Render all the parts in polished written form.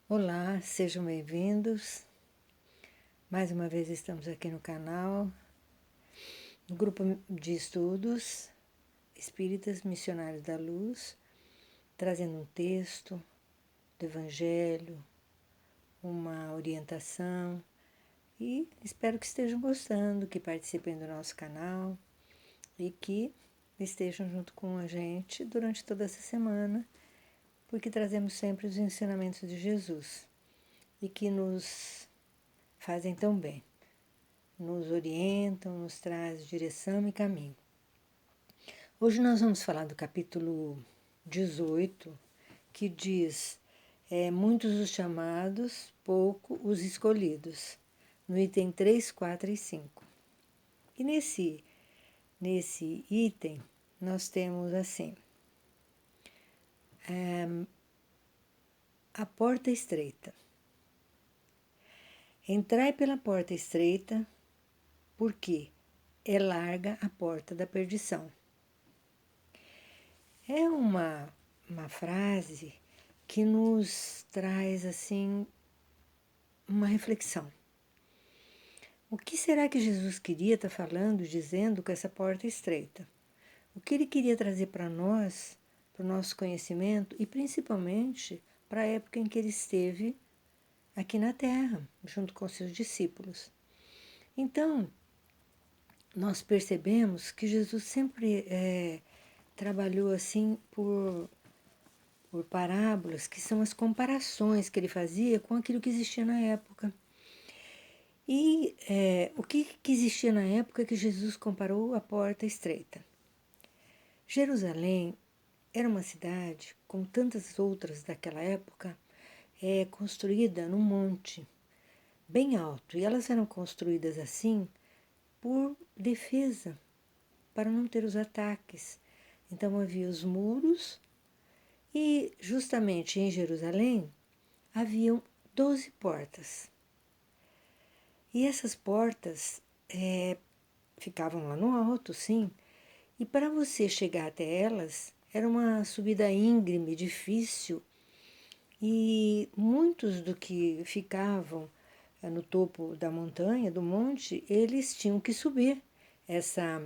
Olá, sejam bem-vindos. Mais uma vez estamos aqui no canal, no grupo de estudos Espíritas Missionários da Luz, trazendo um texto do Evangelho, uma orientação e espero que estejam gostando, que participem do nosso canal e que estejam junto com a gente durante toda essa semana, porque trazemos sempre os ensinamentos de Jesus e que nos fazem tão bem. Nos orientam, nos traz direção e caminho. Hoje nós vamos falar do capítulo 18, que diz: muitos os chamados, pouco os escolhidos, no item 3, 4 e 5. E nesse item nós temos assim: a porta estreita. Entrai pela porta estreita, porque é larga a porta da perdição. É uma frase que nos traz assim uma reflexão. O que será que Jesus queria estar falando, dizendo com essa porta estreita? O que ele queria trazer para nós, para o nosso conhecimento e principalmente para a época em que ele esteve aqui na Terra, junto com seus discípulos. Então, nós percebemos que Jesus sempre trabalhou assim por parábolas, que são as comparações que ele fazia com aquilo que existia na época. E o que existia na época que Jesus comparou a porta estreita? Jerusalém era uma cidade, como tantas outras daquela época, construída num monte bem alto. E elas eram construídas assim por defesa, para não ter os ataques. Então havia os muros e justamente em Jerusalém haviam 12 portas. E essas portas ficavam lá no alto, sim, e para você chegar até elas era uma subida íngreme, difícil, e muitos do que ficavam no topo da montanha, do monte, eles tinham que subir essa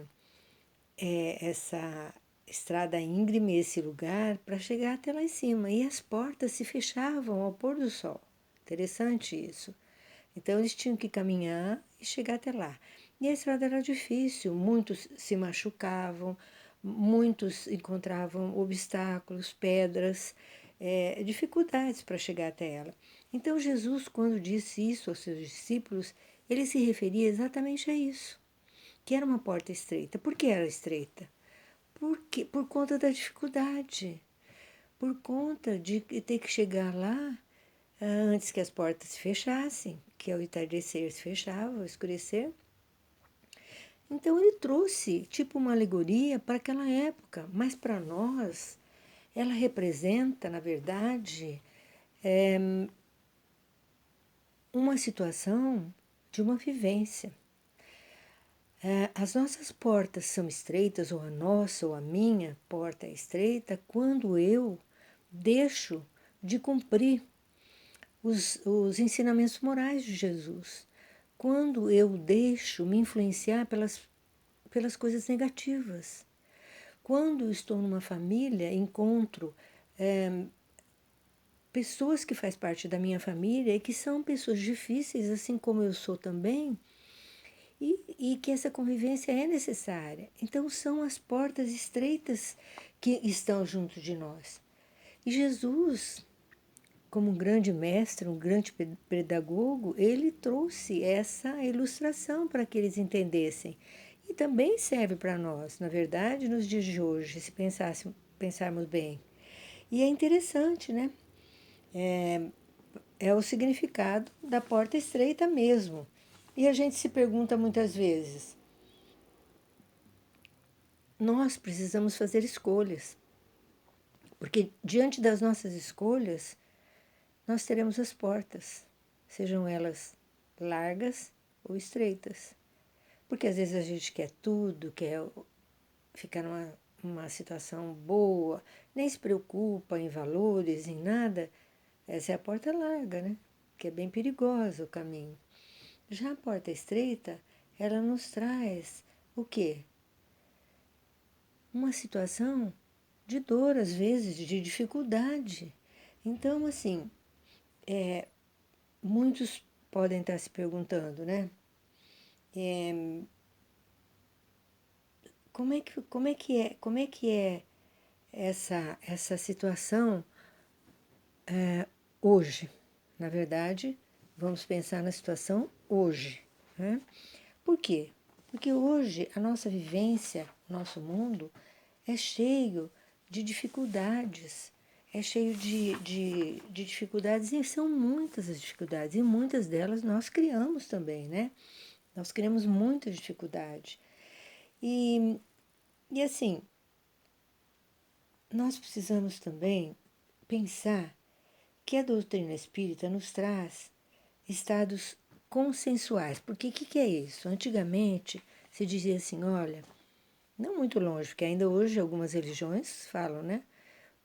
estrada íngreme, esse lugar, para chegar até lá em cima. E as portas se fechavam ao pôr do sol. Interessante isso. Então eles tinham que caminhar e chegar até lá. E a estrada era difícil, muitos se machucavam, muitos encontravam obstáculos, pedras, dificuldades para chegar até ela. Então Jesus, quando disse isso aos seus discípulos, ele se referia exatamente a isso, que era uma porta estreita. Por que era estreita? Por conta da dificuldade, por conta de ter que chegar lá antes que as portas se fechassem, que ao entardecer se fechava, ao escurecer. Então ele trouxe tipo uma alegoria para aquela época, mas para nós ela representa, na verdade, uma situação de uma vivência. As nossas portas são estreitas, ou a nossa ou a minha porta é estreita, quando eu deixo de cumprir os ensinamentos morais de Jesus. Quando eu deixo me influenciar pelas coisas negativas. Quando estou numa família, encontro pessoas que fazem parte da minha família e que são pessoas difíceis, assim como eu sou também, e que essa convivência é necessária. Então, são as portas estreitas que estão junto de nós. E Jesus, como um grande mestre, um grande pedagogo, ele trouxe essa ilustração para que eles entendessem. E também serve para nós, na verdade, nos dias de hoje, se pensarmos bem. E é interessante, né? É o significado da porta estreita mesmo. E a gente se pergunta muitas vezes, nós precisamos fazer escolhas, porque diante das nossas escolhas, nós teremos as portas, sejam elas largas ou estreitas. Porque às vezes a gente quer tudo, quer ficar numa situação boa, nem se preocupa em valores, em nada, Essa é a porta larga, né? Que é bem perigosa o caminho. Já a porta estreita, ela nos traz o quê? Uma situação de dor, às vezes, de dificuldade. Então, assim, muitos podem estar se perguntando, né? Como é que é essa situação hoje? Na verdade, vamos pensar na situação hoje, né? Por quê? Porque hoje a nossa vivência, nosso mundo, é cheio de dificuldades, é cheio de dificuldades, e são muitas as dificuldades, e muitas delas nós criamos também, né? Nós criamos muita dificuldade. E, e assim, nós precisamos também pensar que a doutrina espírita nos traz estados consensuais. Porque o que é isso? Antigamente se dizia assim, olha, não muito longe, porque ainda hoje algumas religiões falam, né?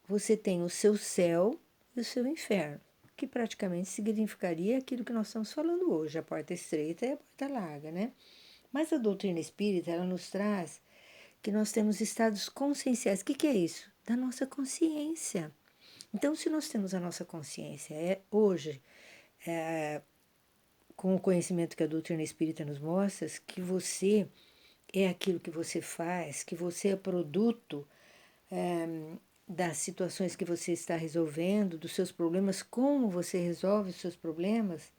Você tem o seu céu e o seu inferno, que praticamente significaria aquilo que nós estamos falando hoje, a porta estreita e a porta larga, né? Mas a doutrina espírita, ela nos traz que nós temos estados conscienciais. O que é isso? Da nossa consciência. Então, se nós temos a nossa consciência hoje, com o conhecimento que a doutrina espírita nos mostra, que você é aquilo que você faz, que você é produto das situações que você está resolvendo, dos seus problemas, como você resolve os seus problemas.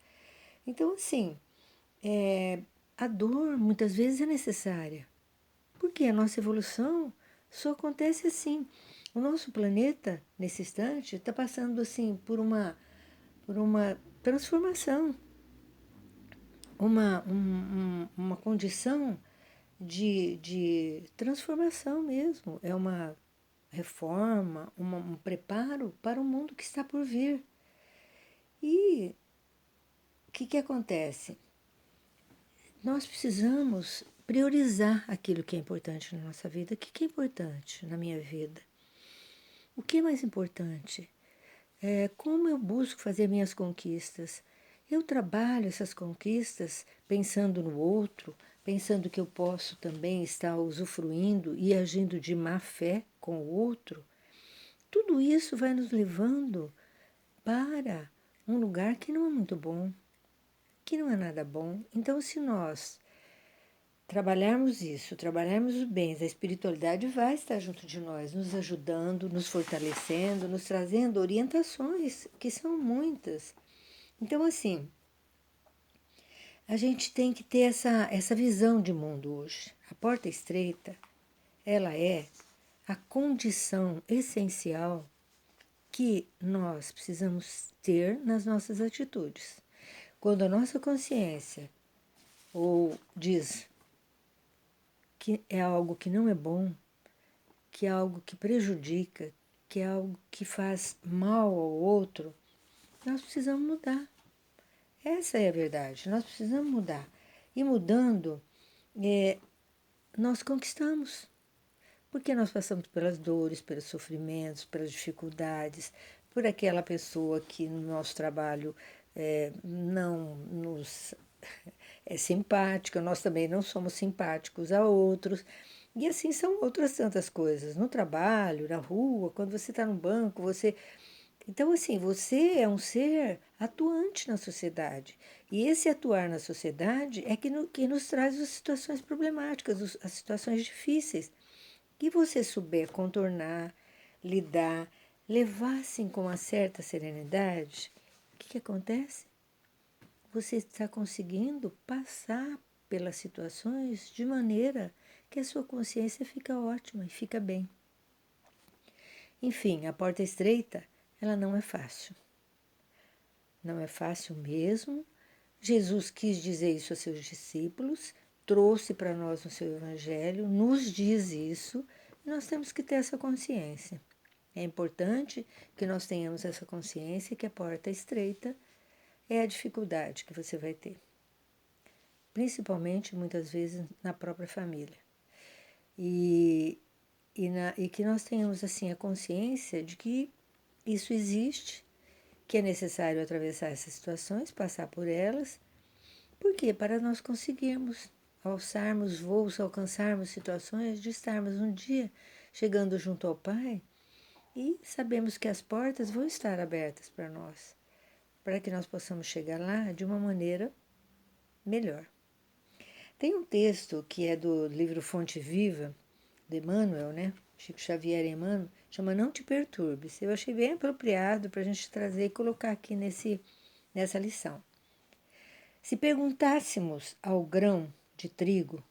Então, assim, a dor muitas vezes é necessária, porque a nossa evolução só acontece assim. O nosso planeta, nesse instante, está passando assim por uma transformação, uma condição de transformação mesmo. É uma reforma, um preparo para o mundo que está por vir. E o que acontece? Nós precisamos priorizar aquilo que é importante na nossa vida. O que é importante na minha vida? O que é mais importante? Como eu busco fazer minhas conquistas? Eu trabalho essas conquistas pensando no outro, pensando que eu posso também estar usufruindo e agindo de má fé com o outro. Tudo isso vai nos levando para um lugar que não é muito bom, que não é nada bom. Então, se nós trabalharmos isso, trabalharmos os bens, a espiritualidade vai estar junto de nós, nos ajudando, nos fortalecendo, nos trazendo orientações, que são muitas. Então, assim, a gente tem que ter essa visão de mundo hoje. A porta estreita, ela é a condição essencial que nós precisamos ter nas nossas atitudes. Quando a nossa consciência ou diz que é algo que não é bom, que é algo que prejudica, que é algo que faz mal ao outro, nós precisamos mudar. Essa é a verdade, nós precisamos mudar. E mudando, nós conquistamos. Porque nós passamos pelas dores, pelos sofrimentos, pelas dificuldades, por aquela pessoa que no nosso trabalho não nos é simpática, nós também não somos simpáticos a outros. E assim são outras tantas coisas. No trabalho, na rua, quando você está no banco, você. Então, assim, você é um ser atuante na sociedade. E esse atuar na sociedade é que nos traz as situações problemáticas, as situações difíceis. E você souber contornar, lidar, levar assim com uma certa serenidade, o que acontece? Você está conseguindo passar pelas situações de maneira que a sua consciência fica ótima e fica bem. Enfim, a porta estreita, ela não é fácil. Não é fácil mesmo. Jesus quis dizer isso a seus discípulos, trouxe para nós no seu evangelho, nos diz isso, e nós temos que ter essa consciência. É importante que nós tenhamos essa consciência que a porta estreita é a dificuldade que você vai ter. Principalmente, muitas vezes, na própria família. E que nós tenhamos assim a consciência de que isso existe que é necessário atravessar essas situações, passar por elas. Por quê? Para nós conseguirmos alçarmos voos, alcançarmos situações de estarmos um dia chegando junto ao Pai e sabemos que as portas vão estar abertas para nós, para que nós possamos chegar lá de uma maneira melhor. Tem um texto que é do livro Fonte Viva, de Emmanuel, né? Chico Xavier e Emmanuel, chama Não Te Perturbes. Eu achei bem apropriado para a gente trazer e colocar aqui nessa lição. Se perguntássemos ao grão de trigo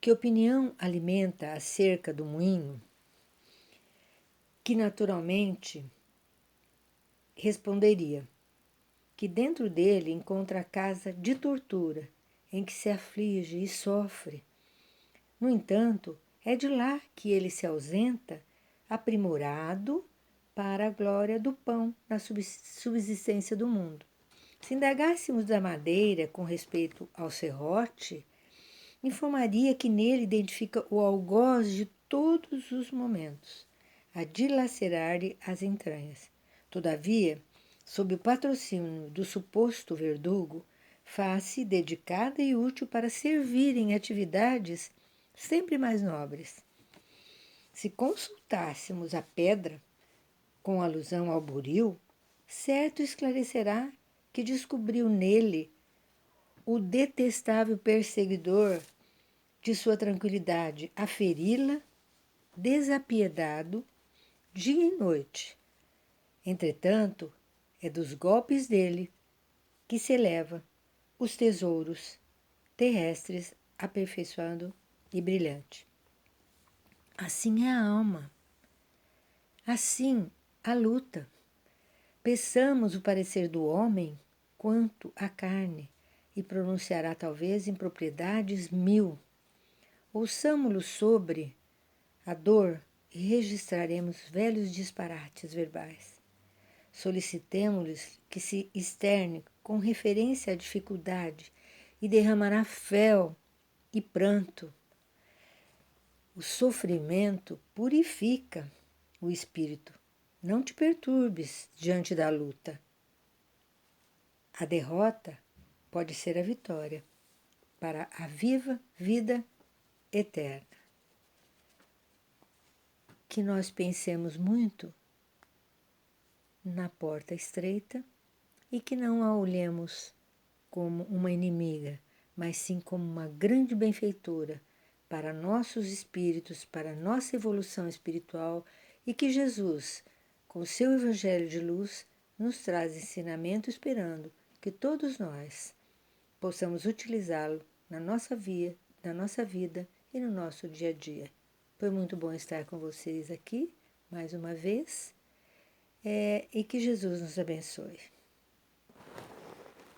que opinião alimenta acerca do moinho, que naturalmente responderia que dentro dele encontra a casa de tortura, em que se aflige e sofre. No entanto, é de lá que ele se ausenta, aprimorado para a glória do pão na subsistência do mundo. Se indagássemos da madeira com respeito ao serrote, informaria que nele identifica o algoz de todos os momentos, a dilacerar-lhe as entranhas. Todavia, sob o patrocínio do suposto verdugo, faz-se dedicada e útil para servir em atividades sempre mais nobres. Se consultássemos a pedra, com alusão ao buril, certo esclarecerá que descobriu nele o detestável perseguidor de sua tranquilidade, a feri-la, desapiedado, dia e noite. Entretanto, é dos golpes dele que se eleva os tesouros terrestres, aperfeiçoando e brilhante. Assim é a alma. Assim a luta. Peçamos o parecer do homem quanto à carne, e pronunciará talvez impropriedades 1000. Ouçamo-lo sobre a dor e registraremos velhos disparates verbais. Solicitemo-lhes que se externe com referência à dificuldade e derramará fel e pranto. O sofrimento purifica o espírito. Não te perturbes diante da luta. A derrota pode ser a vitória para a viva vida eterna. Que nós pensemos muito na porta estreita e que não a olhemos como uma inimiga, mas sim como uma grande benfeitora para nossos espíritos, para nossa evolução espiritual, e que Jesus, com o seu Evangelho de luz, nos traz ensinamento esperando que todos nós possamos utilizá-lo na nossa vida e no nosso dia a dia. Foi muito bom estar com vocês aqui, mais uma vez, e que Jesus nos abençoe.